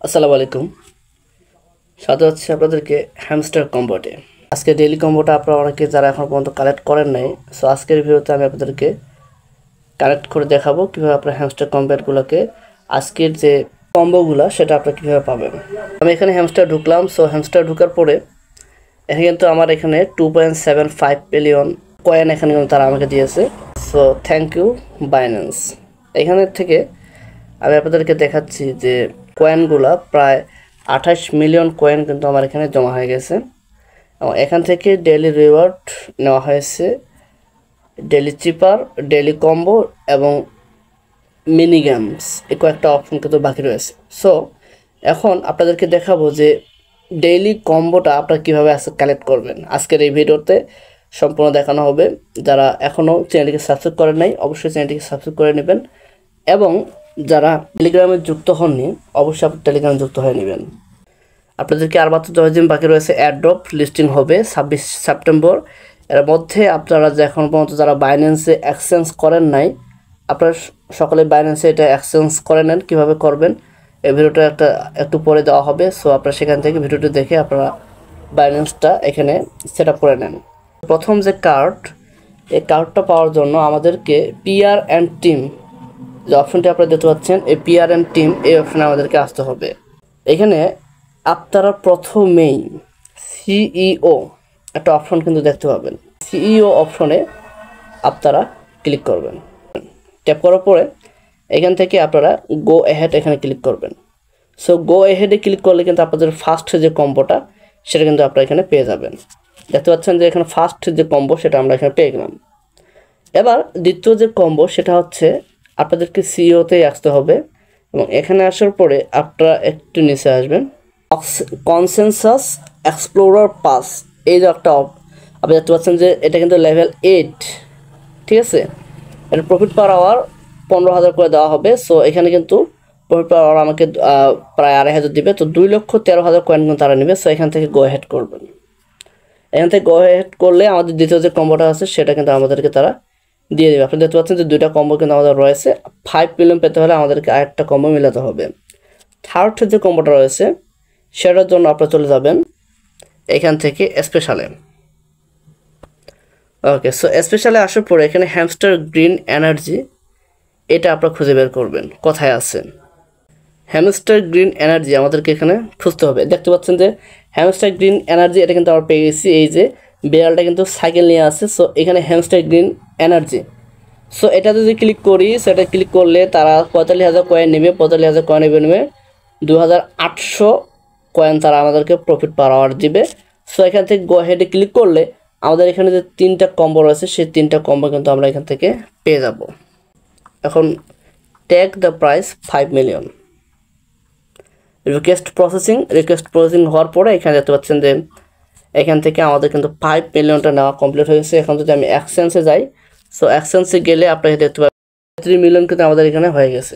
আসসালামু আলাইকুম। স্বাগত হচ্ছে আপনাদেরকে হ্যামস্টার কম্বোতে। আজকে ডেইলি কম্বোটা আপনারা অনেকে যারা এখন পর্যন্ত কালেক্ট করেন নাই, সো আজকের ভিডিওতে আমি আপনাদেরকে কালেক্ট করে দেখাবো কীভাবে আপনার হ্যামস্টার কম্বোগুলোকে আজকের যে কম্বোগুলো সেটা আপনারা কীভাবে পাবেন। আমি এখানে হ্যামস্টার ঢুকলাম। সো হ্যামস্টার ঢুকার পরে এখানে কিন্তু আমার এখানে 2.75 বিলিয়ন কয়েন এখানে কিন্তু তারা আমাকে দিয়েছে। So thank you Binance. এখানে থেকে আমি আপনাদেরকে দেখাচ্ছি যে কয়েনগুলা প্রায় 28 মিলিয়ন কয়েন কিন্তু আমার এখানে জমা হয়ে গেছে এবং এখান থেকে ডেইলি রিওয়ার্ড নেওয়া হয়েছে, ডেইলি চিপার, ডেইলি কম্বো এবং মিনি গেমস, এই কয়েকটা অপশন কিন্তু বাকি রয়েছে। সো এখন আপনাদেরকে দেখাবো যে ডেইলি কম্বোটা আপনারা কীভাবে কালেক্ট করবেন। আজকের এই ভিডিওতে সম্পূর্ণ দেখানো হবে। যারা এখনও চ্যানেলটিকে সাবস্ক্রাইব করেন নাই অবশ্যই চ্যানেলটিকে সাবস্ক্রাইব করে নেবেন এবং যারা টেলিগ্রামে যুক্ত হননি অবশ্যই আপনি টেলিগ্রামে যুক্ত হয়ে নেবেন। আপনাদেরকে আর মাত্র 10 দিন বাকি রয়েছে। অ্যাড্রপ লিস্টিং হবে 26 সেপ্টেম্বর। এর মধ্যে আপনারা যে এখন পর্যন্ত যারা বাইন্যান্সে এক্সচেঞ্জ করেন নাই আপনারা সকলে বাইন্যান্সে এটা এক্সচেঞ্জ করে নেন। কীভাবে করবেন এই ভিডিওটা একটু পরে দেওয়া হবে। সো আপনারা সেখান থেকে ভিডিওটি দেখে আপনারা বাইন্যান্সটা এখানে সেট আপ করে নেন। প্রথম যে কার্ড, এই কার্ডটা পাওয়ার জন্য আমাদেরকে পিআর অ্যান্ড টিম যে অপশনটি আপনারা দেখতে পাচ্ছেন, এই পিআর অ্যান্ড টিম এই অপশনে আমাদেরকে আসতে হবে। এখানে আপনারা প্রথমেই সিইও একটা অপশন কিন্তু দেখতে পাবেন। সিইও অপশনে আপনারা ক্লিক করবেন। ট্যাপ করার পরে এখান থেকে আপনারা গো অ্যাহেড এখানে ক্লিক করবেন। সো গো অ্যাহেডে ক্লিক করলে কিন্তু আপনাদের ফার্স্ট যে কম্বোটা সেটা কিন্তু আপনারা এখানে পেয়ে যাবেন। দেখতে পাচ্ছেন যে এখানে ফার্স্ট যে কম্বো সেটা আমরা এখানে পেয়ে গেলাম। এবার দ্বিতীয় যে কম্বো সেটা হচ্ছে আপনাদেরকে সিইওতেই আসতে হবে এবং এখানে আসার পরে আপনারা একটু নিচে আসবেন। কনসেনসাস এক্সপ্লোরার পাস, এই যে একটা আপনি দেখতে পাচ্ছেন যে এটা কিন্তু লেভেল 8, ঠিক আছে। এটা প্রফিট পার আওয়ার 15,000 করে দেওয়া হবে। সো এখানে কিন্তু প্রফিট পার আওয়ার আমাকে প্রায় 2,500 দিবে। তো 2,13,000 কয়েন কিন্তু তারা নেবে। সো এখান থেকে গো হেড করবেন। এখান থেকে গো হেড করলে আমাদের দ্বিতীয় যে কম্বোটা আছে সেটা কিন্তু আমাদেরকে তারা দিয়ে দেবে। আপনি দেখতে পাচ্ছেন যে 2টা কম্বো কিন্তু আমাদের রয়েছে। 5 মিলিয়ন পেতে হলে আমাদেরকে আরেকটা কম্বো মেলাতে হবে। থার্ড যে কম্বোটা রয়েছে সেটার জন্য আপনারা চলে যাবেন এখান থেকে স্পেশালে। ওকে, সো স্পেশালে আসার পরে এখানে হ্যামস্টার গ্রিন এনার্জি এটা আপনারা খুঁজে বের করবেন কোথায় আছেন। হ্যামস্টার গ্রিন এনার্জি আমাদেরকে এখানে খুঁজতে হবে। দেখতে পাচ্ছেন যে হ্যামস্টার গ্রিন এনার্জি এটা কিন্তু আমরা পেয়ে গেছি। এই যে বিড়ালটা কিন্তু সাইকেল নিয়ে আছে। সো এখানে হ্যামস্টার গ্রিন এনার্জি, সো এটা যদি ক্লিক করি, সেটা ক্লিক করলে তারা 45,000 কয়েন নেবে। 45,000 কয়েন নেবে 2,800 কয়েন তারা আমাদেরকে প্রফিট পার আওয়ার দিবে। সো এখান থেকে গো হেডে ক্লিক করলে আমাদের এখানে যে 3টা কম্বো রয়েছে সেই 3টা কম্বো কিন্তু আমরা এখান থেকে পেয়ে যাব। এখন take the price 5 million. Request processing হওয়ার পরে এখানে দেখতে পাচ্ছেন যে এখান থেকে আমাদের কিন্তু 5 মিলিয়নটা নেওয়া কমপ্লিট হয়ে গেছে। এখন যদি আমি এক্সচেঞ্জে যাই, সো এক্সচেঞ্জে গেলে আপনারা দেখতে পাবেন 3 মিলিয়ন কিন্তু আমাদের এখানে হয়ে গেছে।